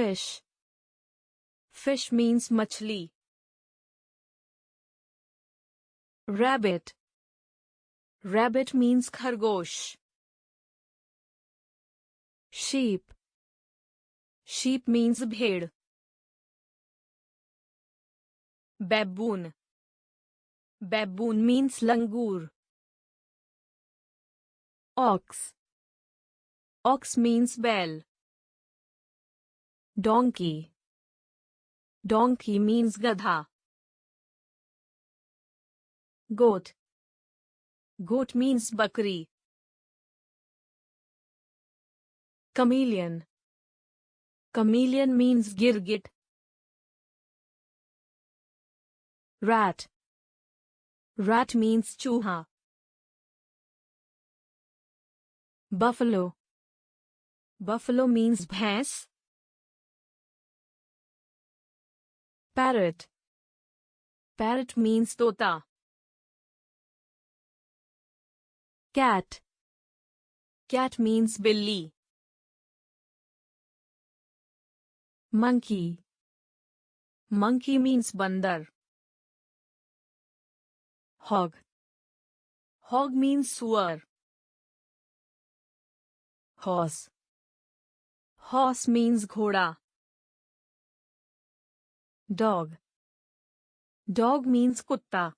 Fish. Fish means मछली. Rabbit. Rabbit means खरगोश. Sheep. Sheep means भेड़. Baboon. Baboon means langur. Ox. Ox means बैल. Donkey. Donkey means गधा. Goat. Goat means बकरी. Chameleon. Chameleon means गिरगिट. Rat. Rat means चूहा. Buffalo. Buffalo means भैंस. Parrot. Parrot means तोता. Cat. Cat means बिल्ली. Monkey. Monkey means बंदर. Hog. Hog means सुअर. Horse. Horse means घोड़ा. Dog. Dog means कुत्ता.